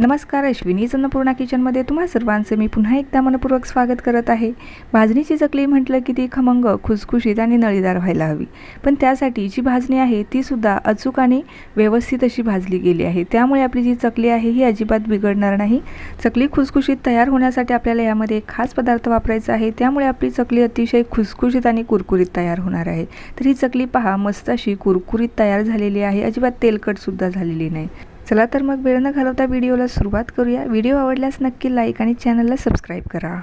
नमस्कार, अश्विनी अन्नपूर्णा किचनमध्ये तुम्हा सर्वांचे मी पुन्हा एकदा मनपूर्वक स्वागत करत आहे। भाजणीची चकली म्हटलं की ती खमंग, खुसखुशीत आणि नळीदार व्हायला हवी, पण त्यासाठी जी भाजणी आहे ती सुद्धा अचूक आणि व्यवस्थित अशी भाजली गेली आहे। त्यामुळे आपली जी चकली आहे ही अजिबात बिघडणार नाही। चकली खुसखुशीत तयार होण्यासाठी आपल्याला यामध्ये एक खास पदार्थ वापरायचा आहे, त्यामुळे आपली चकली अतिशय खुसखुशीत आणि कुरकुरीत तयार होणार आहे। तर ही चकली पहा, मस्त अशी कुरकुरीत तयार झालेली आहे, अजिबात तेलकट सुद्धा झालेली नाही। चला तर मग वेळ न घालवता व्हिडिओला सुरुवात करूया। व्हिडिओ आवडल्यास नक्की लाईक आणि चॅनलला सबस्क्राइब करा।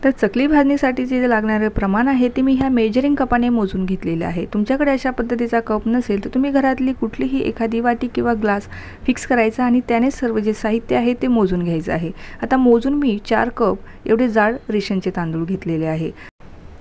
तर चकली भाजणीसाठी जे लागणारे प्रमाण आहे ते मी ह्या मेजरिंग कपाने मोजून घेतलेले आहे। तुमच्याकडे अशा पद्धतीचा कप नसेल तर तुम्ही घरातली कुठलीही एखादी वाटी किंवा ग्लास फिक्स करायचा आणि त्याने सर्व जे साहित्य आहे ते मोजून घ्यायचं आहे। आता मोजून मी 4 कप एवढे जाड रेशनचे तांदूळ घेतलेले आहे।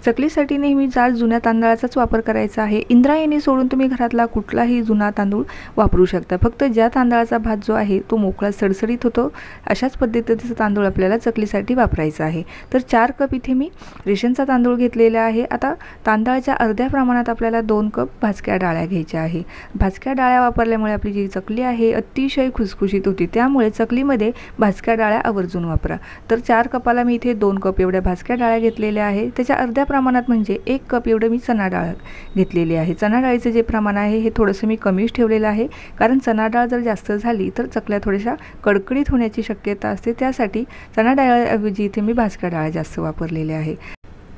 चकलीसाठी नेहमी जाड जुन्या तांदळाचाच वापर करायचा आहे। इंद्रायणी सोडून तुम्ही घरातला कुठलाही जुना तांदूळ वापरू शकता। फक्त ज्या तांदळाचा भात जो आहे तो मोकळा सडसडीत होतो अशाच पद्धतीचा तांदूळ आपल्याला चकलीसाठी वापरायचा आहे। तर 4 कप इथे मी रेशनचा तांदूळ घेतलेला आहे। आता तांदळाच्या अर्ध्या प्रमाणात आपल्याला 2 कप भाजक्या डाळ्या घ्यायच्या आहे। भाजक्या डाळ्या वापरल्यामुळे आपली जी चकली आहे अतिशय खुसखुशीत होती, त्यामुळे चकलीमध्ये भाजक्या डाळ्या आवर्जून वापरा। तर 4 कपाला मी इथे 2 कप एवढ्या भाजक्या डाळ्या घेतलेल्या आहे। त्याच्या अर्ध्या प्रमाणात म्हणजे 1 कप एवढं मी चणा डाळ घेतलेली आहे। चणा डाळीचे जे प्रमाण आहे हे थोडंसं मी कमीच ठेवलेलं आहे, कारण चणा डाळ जर जास्त झाली तर चकल्या थोड्याशा कडकडीत होण्याची शक्यता असते। त्यासाठी चणा डाळीऐवजी इथे मी भाजक्या डाळ जास्त वापरलेल्या आहे।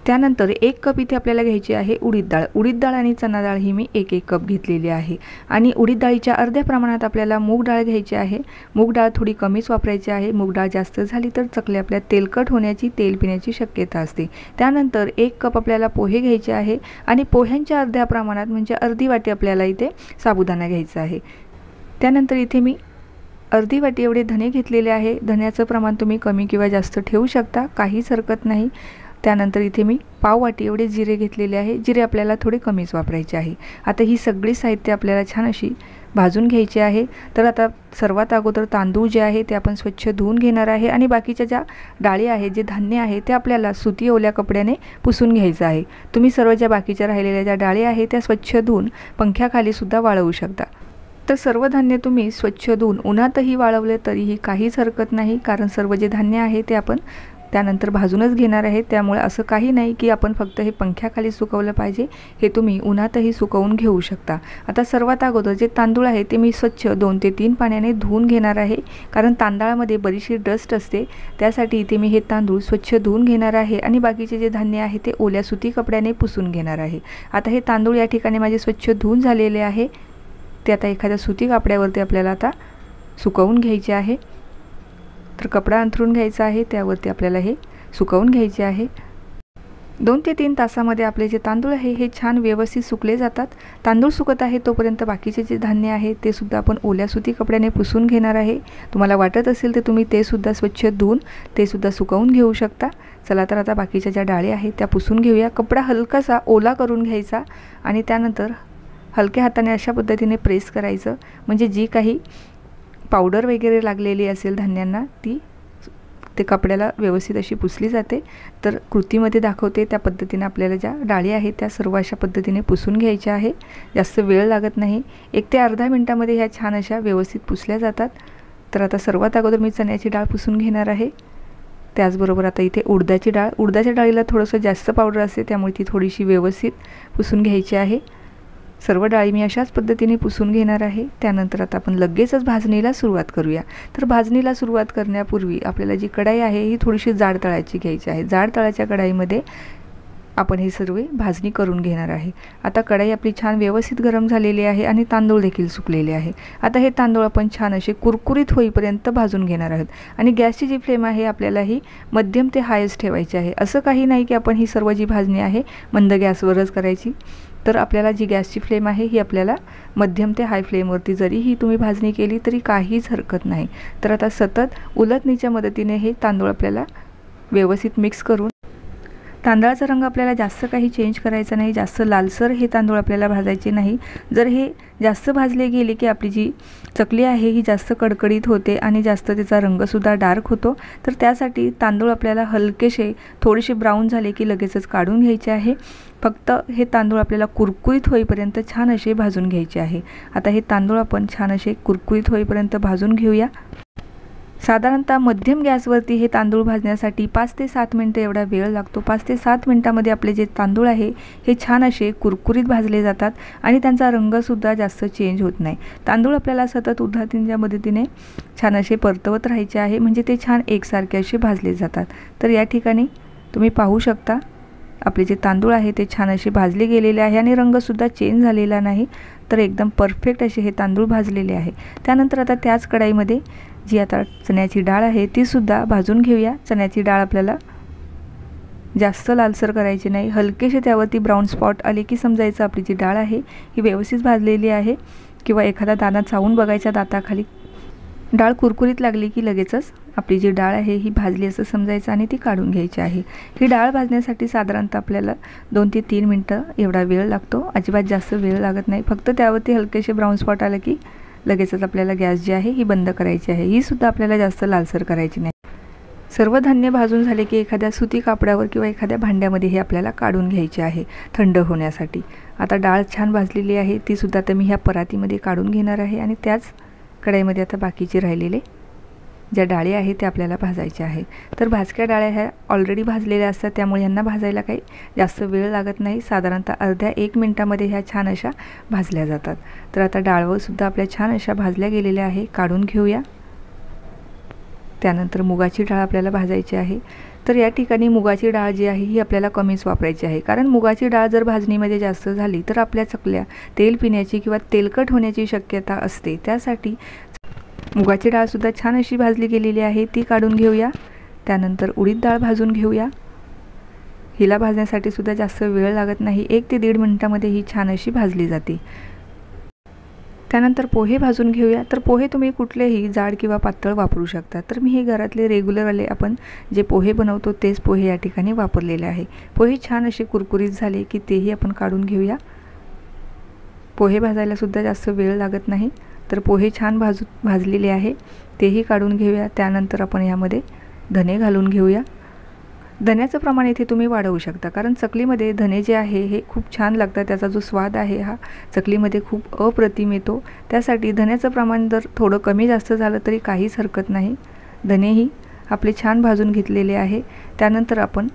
त्यानंतर 1 कप इथे आपल्याला घ्यायची आहे उडीद डाळ। उडीद डाळ आणि चणा डाळ ही मी 1-1 कप घेतलेली आहे। आणि उडीद डाळीच्या अर्ध्या प्रमाणात आपल्याला मूग डाळ घ्यायची आहे। मूग डाळ थोडी कमीच वापरायची आहे। मूग डाळ जास्त झाली तर चकल्या आपल्या तेलकट होण्याची, तेल पिण्याची शक्यता असते। त्यानंतर 1 कप आपल्याला पोहे घ्यायचे आहे आणि पोह्यांच्या अर्ध्या प्रमाणात म्हणजे अर्धी वाटी आपल्याला इथे साबुदाणा घ्यायचा आहे। त्यानंतर इथे मी अर्धी वाटी एवढे धने घेतलेले आहे। धन्याचं प्रमाण तुम्ही कमी किंवा जास्त ठेवू शकता, काहीच हरकत नाही। त्यानंतर इथे मी पाव वाटी एवढे जिरे घेतलेले आहे। जिरे आपल्याला थोडे कमीच वापरायचे आहे। आता ही सगळी साहित्य आपल्याला छान अशी भाजून घ्यायची आहे। तर आता सर्वात अगोदर तांदूळ जे आहे ते आपण स्वच्छ धुवून घेणार आहे आणि बाकीच्या ज्या डाळी आहे, जे धान्य आहे ते आपल्याला सुती ओल्या कपड्याने पुसून घ्यायचं आहे। तुम्ही सर्व ज्या बाकीच्या राहिलेल्या ज्या डाळी आहे त्या स्वच्छ धुवून पंख्याखाली सुद्धा वाळवू शकता। तर सर्व धान्य तुम्ही स्वच्छ धुवून उन्हातही वाळवले तरीही काहीच हरकत नाही, कारण सर्व जे धान्य आहे ते आपण त्यानंतर भाजूनच घेणार आहे। त्यामुळे असं काही नाही की आपण फक्त हे पंख्याखाली सुकवलं पाहिजे, हे तुम्ही उन्हातही सुकवून घेऊ शकता। आता सर्वात अगोदर जे तांदूळ आहे ते मी स्वच्छ 2 ते 3 पाण्याने धुवून घेणार आहे, कारण तांदळामध्ये बरीचशी डस्ट असते। त्यासाठी इथे मी हे तांदूळ स्वच्छ धुवून घेणार आहे आणि बाकीचे जे धान्य आहे ते ओल्या सुती कपड्याने पुसून घेणार आहे। आता हे तांदूळ या ठिकाणी माझे स्वच्छ धुवून झालेले आहे। ते आता एखाद्या सुती कापड्यावरती आपल्याला आता सुकवून घ्यायचे आहे। तर कपडा अंथरून घ्यायचा आहे, त्यावरती आपल्याला हे सुकवून घ्यायचे आहे। 2 ते 3 तासामध्ये आपले जे तांदूळ आहे हे छान व्यवस्थित सुकले जातात। तांदूळ सुकत आहे तोपर्यंत बाकीचे जे धान्य आहे ते सुद्धा आपण ओल्या सुती कपड्याने पुसून घेणार आहे। तुम्हाला वाटत असेल तर तुम्ही ते सुद्धा स्वच्छ धुवून ते सुद्धा सुकवून घेऊ शकता। चला तर आता बाकीच्या ज्या डाळी आहेत त्या पुसून घेऊया। कपडा हलकासा ओला करून घ्यायचा आणि त्यानंतर हलक्या हाताने अशा पद्धतीने प्रेस करायचं, म्हणजे जी काही पावडर वगैरे लागलेली असेल धान्यांना ती ते कपड्याला व्यवस्थित अशी पुसली जाते। तर कृतीमध्ये दाखवते त्या पद्धतीने आपल्याला ज्या डाळी आहेत त्या सर्व अशा पद्धतीने पुसून घ्यायच्या आहे। जास्त वेळ लागत नाही, 1 ते अर्धा मिनिटामध्ये ह्या छान अशा व्यवस्थित पुसल्या जातात। तर आता सर्वात अगोदर मी चण्याची डाळ पुसून घेणार आहे। त्याचबरोबर आता इथे उडदाची डाळ, उडदाच्या डाळीला थोडंसं जास्त पावडर असते, त्यामुळे ती थोडीशी व्यवस्थित पुसून घ्यायची आहे। सर्व डाळी मी अशाच पद्धतीने पुसून घेणार आहे। त्यानंतर आता आपण लगेचच भाजणीला सुरुवात करूया। तर भाजणीला सुरुवात करण्यापूर्वी आपल्याला जी कढाई आहे ही थोडीशी जाड तळाची घ्यायची आहे। जाड तळाच्या कढाईमध्ये आपण हे सर्व भाजणी करून घेणार आहे। आता कढाई आपली छान व्यवस्थित गरम झालेली आहे आणि तांदूळ देखील सुकलेले आहे। आता हे तांदूळ आपण छान असे कुरकुरीत होईपर्यंत भाजून घेणार आहोत आणि गॅसची जी फ्लेम आहे आपल्याला ही मध्यम ते हायच ठेवायची आहे। असं काही नाही की आपण ही सर्व जी भाजणी आहे मंद गॅसवरच करायची। तर आपल्याला जी गॅसची फ्लेम आहे ही आपल्याला मध्यम ते हाय फ्लेमवरती जरीही तुम्ही भाजणी केली तरी काहीच हरकत नाही। तर आता सतत उलटणीच्या मदतीने हे तांदूळ आपल्याला व्यवस्थित मिक्स करून तांदळाचा रंग आपल्याला जास्त काही चेंज करायचा नाही, जास्त लालसर हे तांदूळ आपल्याला भाजायचे नाही। जर हे जास्त भाजले गेले की आपली जी चकली आहे ही जास्त कडकडीत होते आणि जास्त त्याचा रंगसुद्धा डार्क होतो। तर त्यासाठी तांदूळ आपल्याला हलकेसे थोडेसे ब्राऊन झाले की लगेचच काढून घ्यायचे आहे। फक्त हे तांदूळ आपल्याला कुरकुरीत होईपर्यंत छान असे भाजून घ्यायचे आहे। आता हे तांदूळ आपण छान असे कुरकुरीत होईपर्यंत भाजून घेऊया। साधारणतः मध्यम गॅसवरती हे तांदूळ भाजण्यासाठी 5 ते 7 मिनिटे एवढा वेळ लागतो। 5 ते 7 मिनिटांमध्ये आपले जे तांदूळ आहे हे छान असे कुरकुरीत भाजले जातात आणि त्यांचा रंगसुद्धा जास्त चेंज होत नाही। तांदूळ आपल्याला सतत उलथाच्या मदतीने छान असे परतवत राहायचे आहे, म्हणजे ते छान एकसारखे असे भाजले जातात। तर या ठिकाणी तुम्ही पाहू शकता आपले जे तांदूळ आहे ते छान असे भाजले गेलेले आहे आणि रंगसुद्धा चेंज झालेला नाही। तर एकदम परफेक्ट असे हे तांदूळ भाजलेले आहे। त्यानंतर आता त्याच कढईमध्ये जी आता चण्याची डाळ आहे ती सुद्धा भाजून घेऊया। चण्याची डाळ आपल्याला जास्त लालसर करायची नाही, हलकेसे त्यावरती ब्राऊन स्पॉट आले की समजायचं आपली जी डाळ आहे ही व्यवस्थित भाजलेली आहे, किंवा एखादा दाणा चावून बघायचा दाताखाली। डाळ कुरकुरीत लागली की लगेचच आपली जी डाळ आहे ही भाजली असं समजायचं आणि ती काढून घ्यायची आहे। ही डाळ भाजण्यासाठी साधारणतः आपल्याला 2 ते 3 मिनिटं एवढा वेळ लागतो, अजिबात जास्त वेळ लागत नाही। फक्त त्यावरती हलकेसे ब्राऊन स्पॉट आले की लगेचच आपल्याला गॅस जी आहे ही बंद करायची आहे। ही सुद्धा आपल्याला जास्त लालसर करायची नाही। सर्व धान्य भाजून झाले की एखाद्या सुती कापडावर किंवा एखाद्या भांड्यामध्ये हे आपल्याला काढून घ्यायचे आहे थंड होण्यासाठी। आता डाळ छान भाजलेली आहे, ती सुद्धा आता मी ह्या परातीमध्ये काढून घेणार आहे आणि त्याच कढईमध्ये आता बाकीचे राहिलेले ज्या डाळी आहेत त्या आपल्याला भाजायच्या आहे। तर भाजक्या डाळ्या ह्या ऑलरेडी भाजलेल्या असतात, त्यामुळे यांना भाजायला काही जास्त वेळ लागत नाही। साधारणतः अर्ध्या 1 मिनिटामध्ये ह्या छान अशा भाजल्या जातात। तर आता डाळवर सुद्धा आपल्या छान अशा भाजल्या गेलेल्या आहे, काढून घेऊया। त्यानंतर मुगाची डाळ आपल्याला भाजायची आहे। तर या ठिकाणी मुगाची डाळ जी आहे ही आपल्याला कमीच वापरायची आहे, कारण मुगाची डाळ जर भाजणीमध्ये जास्त झाली तर आपल्या चकल्या तेल पिण्याची किंवा तेलकट होण्याची शक्यता असते। त्यासाठी मुगाची डाळ सुद्धा छान अशी भाजली गेलेली आहे, ती काढून घेऊया। त्यानंतर उडीद डाळ भाजून घेऊया। हिला भाजण्यासाठी सुद्धा जास्त वेळ लागत नाही, 1 ते 1.5 मिनिटामध्ये ही छान अशी भाजली जाते। त्यानंतर पोहे भाजून घेऊया। तर पोहे तुम्ही कुठलेही जाड किंवा पातळ वापरू शकता। तर मी हे घरातले रेग्युलरवाले आपण जे पोहे बनवतो तेच पोहे या ठिकाणी वापरलेले आहे। पोहे छान असे कुरकुरीत झाले की तेही आपण काढून घेऊया। पोहे भाजायला सुद्धा जास्त वेळ लागत नाही। तर पोहे छान भाजलेले आहे, तेही काढून घेऊया। त्यानंतर आपण यामध्ये धने घालून घेऊया। धन्याचं प्रमाण इथे तुम्ही वाढवू शकता, कारण चकलीमध्ये धने जे आहे हे खूप छान लागतात, त्याचा जो स्वाद आहे हा चकलीमध्ये खूप अप्रतिम येतो। त्यासाठी धन्याचं प्रमाण जर थोडं कमी जास्त झालं तरी काहीच हरकत नाही। धनेही आपले छान भाजून घेतलेले आहे। त्यानंतर आपण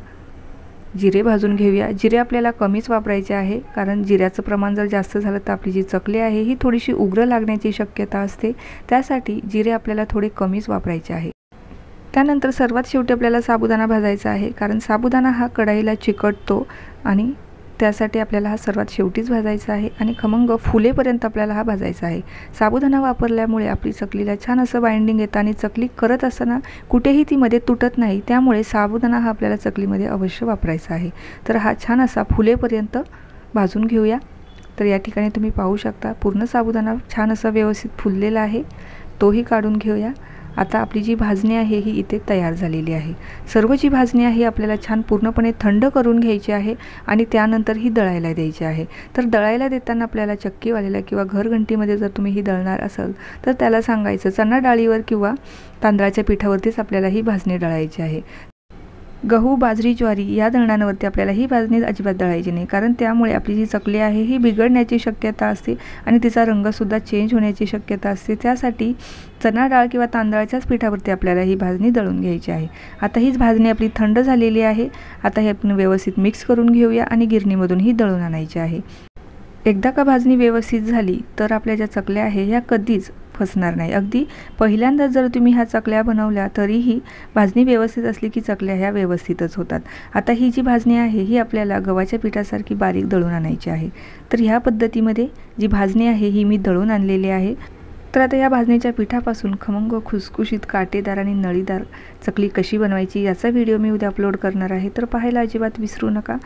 जिरे भाजून घेऊया। जिरे आपल्याला कमीच वापरायचे आहे, कारण जिऱ्याचं प्रमाण जर जास्त झालं तर आपली जी चकली आहे ही थोडीशी उग्र लागण्याची शक्यता असते। त्यासाठी जिरे आपल्याला थोडे कमीच वापरायचे आहे। त्यानंतर सर्वात शेवटी आपल्याला साबुदाणा भाजायचा आहे, कारण साबुदाणा हा कढईला चिकटतो आणि त्यासाठी आपल्याला हा सर्वात शेवटीच भाजायचा आहे आणि खमंग फुलेपर्यंत आपल्याला हा भाजायचा आहे। साबुदाणा वापरल्यामुळे आपली चकलीला छान असं बाइंडिंग येतं आणि चकली करत असताना कुठेही ती मध्ये तुटत नाही, त्यामुळे साबुदाणा हा आपल्याला चकलीमध्ये अवश्य वापरायचा आहे। तर हा छान असा फुलेपर्यंत भाजून घेऊया। तर या ठिकाणी तुम्ही पाहू शकता पूर्ण साबुदाणा छान असा व्यवस्थित फुललेला आहे, तोही काढून घेऊया। आता आपली जी भाजणी आहे ही इथे तयार झालेली आहे। सर्व जी भाजणी आहे आपल्याला छान पूर्णपणे थंड करून घ्यायची आहे आणि त्यानंतर ही दळायला द्यायची आहे। तर दळायला देताना आपल्याला चक्कीवाल्याला किंवा घरघंटीमध्ये जर तुम्ही ही दळणार असाल तर त्याला सांगायचं चणा डाळीवर किंवा तांदळाच्या पिठावरतीच आपल्याला ही भाजणी दळायची आहे। गहू, बाजरी, ज्वारी या दळणांवरती आपल्याला ही भाजणी अजिबात दळायची नाही, कारण त्यामुळे आपली जी चकली आहे ही बिघडण्याची शक्यता असते आणि तिचा रंगसुद्धा चेंज होण्याची शक्यता असते। त्यासाठी चणा डाळ किंवा तांदळाच्याच पिठावरती आपल्याला ही भाजणी दळून घ्यायची आहे। आता हीच भाजणी आपली थंड झालेली आहे। आता हे आपण व्यवस्थित मिक्स करून घेऊया आणि गिरणीमधून ही दळून आणायची आहे। एकदा का भाजणी व्यवस्थित झाली तर आपल्या ज्या चकल्या आहे ह्या कधीच फसणार नाही। अगदी पहिल्यांदा जर तुम्ही ह्या चकल्या बनवल्या तरीही भाजणी व्यवस्थित असली की चकल्या ह्या व्यवस्थितच होतात। आता ही जी भाजणी आहे ही आपल्याला गव्हाच्या पिठासारखी बारीक दळून आणायची आहे। तर ह्या पद्धतीमध्ये जी भाजणी आहे ही मी दळून आणलेली आहे। तर आता या भाजणीच्या पिठापासून खमंग, खुसखुशीत, काटेदार आणि नळीदार चकली कशी बनवायची याचा व्हिडिओ मी उद्या अपलोड करणार आहे, तर पाहायला अजिबात विसरू नका।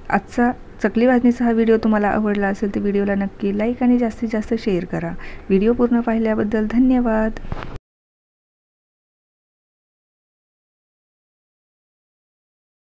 आजचा चकली भाजणीचा हा व्हिडिओ तुम्हाला आवडला असेल तर व्हिडिओला नक्की लाईक आणि जास्तीत जास्त शेअर करा। व्हिडिओ पूर्ण पाहिल्याबद्दल धन्यवाद।